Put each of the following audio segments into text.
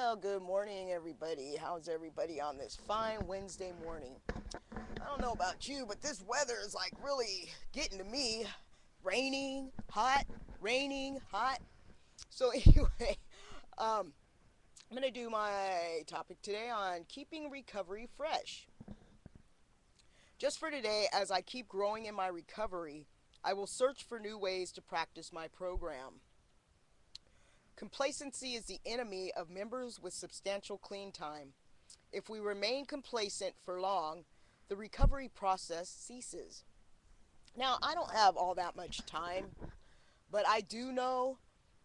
Well, good morning, everybody. How's everybody on this fine Wednesday morning? I don't know about you, but this weather is like really getting to me. Raining, hot, raining, hot. So, anyway, um, I'm going to do my topic today on keeping recovery fresh. Just for today, as I keep growing in my recovery, I will search for new ways to practice my program. Complacency is the enemy of members with substantial clean time. If we remain complacent for long, the recovery process ceases. Now, I don't have all that much time, but I do know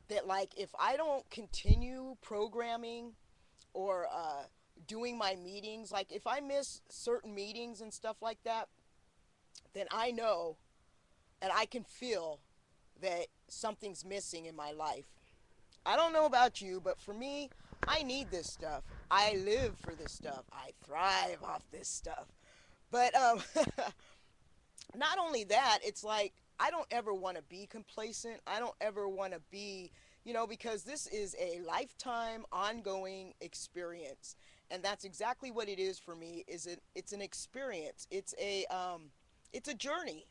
that, like, if I don't continue programming or doing my meetings, like, if I miss certain meetings and stuff like that, then I know and I can feel that something's missing in my life. I don't know about you, but for me, I need this stuff. I live for this stuff. I thrive off this stuff. But not only that, it's like I don't ever want to be complacent. I don't ever want to be, because this is a lifetime ongoing experience. And that's exactly what it is for me. It's an experience. It's a journey.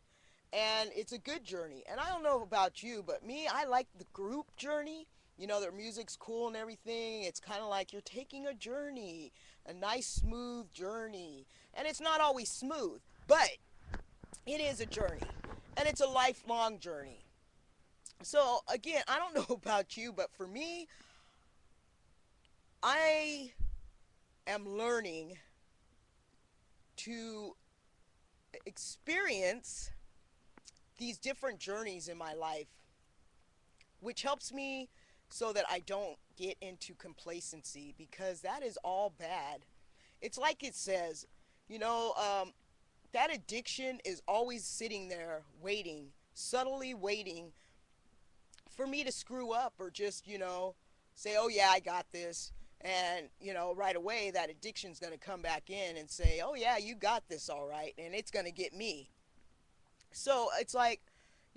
And it's a good journey. And I don't know about you, but me, I like the group journey. Their music's cool and everything. It's kind of like you're taking a journey, a nice, smooth journey. And it's not always smooth, but it is a journey. And it's a lifelong journey. So, again, I don't know about you, but for me, I am learning to experience these different journeys in my life, which helps me so that I don't get into complacency because that is all bad. It's like it says, you know, um, that addiction is always sitting there waiting, subtly waiting for me to screw up or just, say, oh yeah, I got this. And, right away that addiction's going to come back in and say, oh yeah, you got this all right. And it's going to get me. So it's like,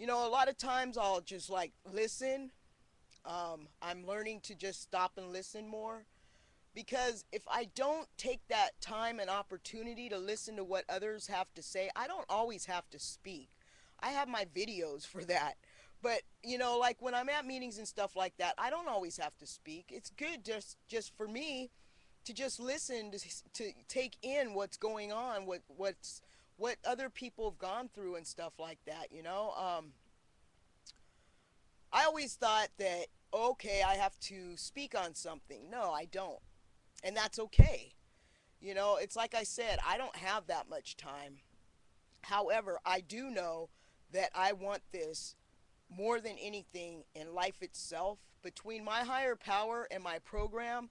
a lot of times I'll just like listen. I'm learning to just stop and listen more because if I don't take that time and opportunity to listen to what others have to say, I don't always have to speak. I have my videos for that. But, like when I'm at meetings and stuff like that, I don't always have to speak. It's good just for me to just listen to take in what's going on, what other people have gone through and stuff like that. I always thought that, okay, I have to speak on something. No, I don't. And that's okay. It's like I said, I don't have that much time. However, I do know that I want this more than anything in life itself. Between my higher power and my program,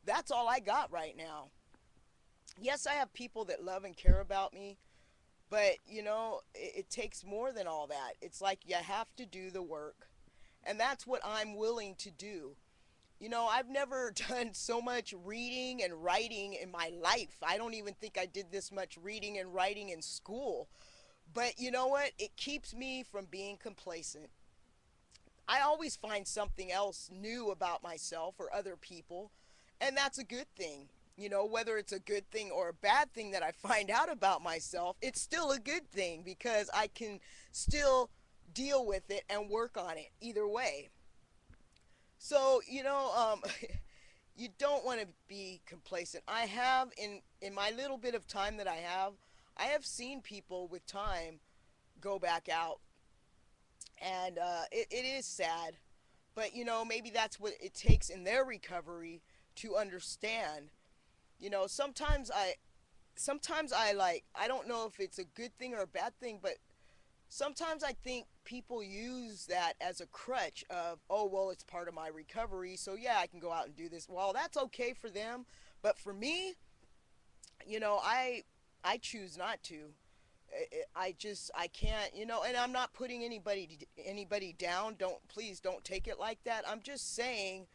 that's all I got right now. Yes, I have people that love and care about me, but it takes more than all that. It's like you have to do the work. And that's what I'm willing to do. I've never done so much reading and writing in my life. I don't even think I did this much reading and writing in school. But you know what? It keeps me from being complacent. I always find something else new about myself or other people, and that's a good thing. Whether it's a good thing or a bad thing that I find out about myself, it's still a good thing because I can still deal with it and work on it either way. So, you don't want to be complacent. I have in my little bit of time that I have seen people with time go back out, and it is sad. But maybe that's what it takes in their recovery to understand. Sometimes I like I don't know if it's a good thing or a bad thing, but sometimes I think people use that as a crutch of, oh, well, it's part of my recovery, so yeah, I can go out and do this. Well, that's okay for them, but for me, I choose not to. I can't, and I'm not putting anybody down. Please don't take it like that. I'm just saying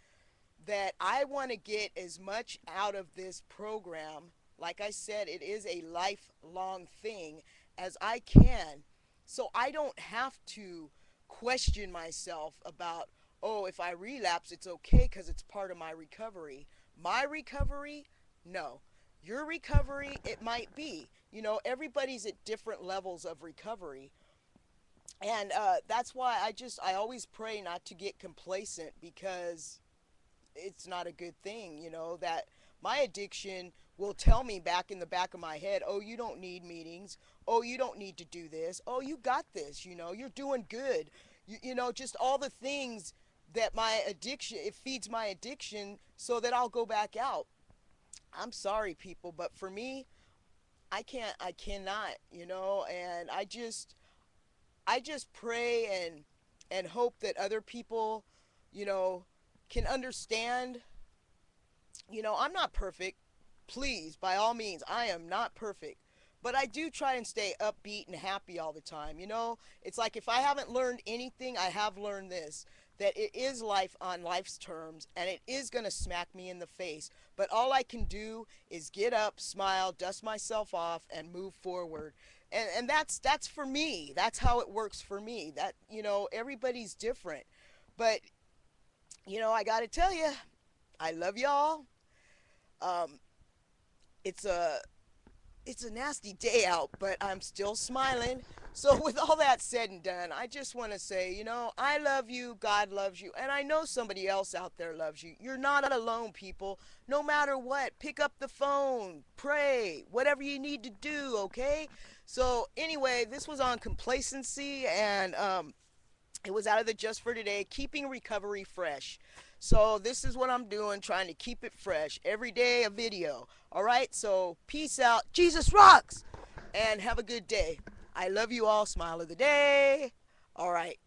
that I want to get as much out of this program. Like I said, it is a lifelong thing as I can. So I don't have to question myself about, oh, if I relapse, it's okay because it's part of my recovery. My recovery, no. Your recovery, it might be. You know, everybody's at different levels of recovery. And that's why I always pray not to get complacent because it's not a good thing, you know, that my addiction will tell me back in the back of my head, oh, you don't need meetings. Oh, you don't need to do this. Oh, you got this. You know, you're doing good. You know, just all the things that my addiction, it feeds my addiction so that I'll go back out. I'm sorry, people, but for me, I cannot, you know, and I just pray and hope that other people, you know, can understand. You know, I'm not perfect. Please, by all means, I am not perfect. But I do try and stay upbeat and happy all the time. You know, it's like if I haven't learned anything, I have learned this, that it is life on life's terms and it is going to smack me in the face. But all I can do is get up, smile, dust myself off, and move forward. And that's for me. That's how it works for me. That, you know, everybody's different. But, you know, I got to tell you, I love y'all. Um, it's a it's a nasty day out, but I'm still smiling. So with all that said and done, I just want to say, you know, I love you, God loves you, and I know somebody else out there loves you. You're not alone, people. No matter what, pick up the phone, pray, whatever you need to do, okay? So anyway, this was on complacency, and it was out of the Just for Today, keeping recovery fresh. So this is what I'm doing, trying to keep it fresh. Every day a video. All right, so peace out. Jesus rocks! And have a good day. I love you all. Smile of the day. All right.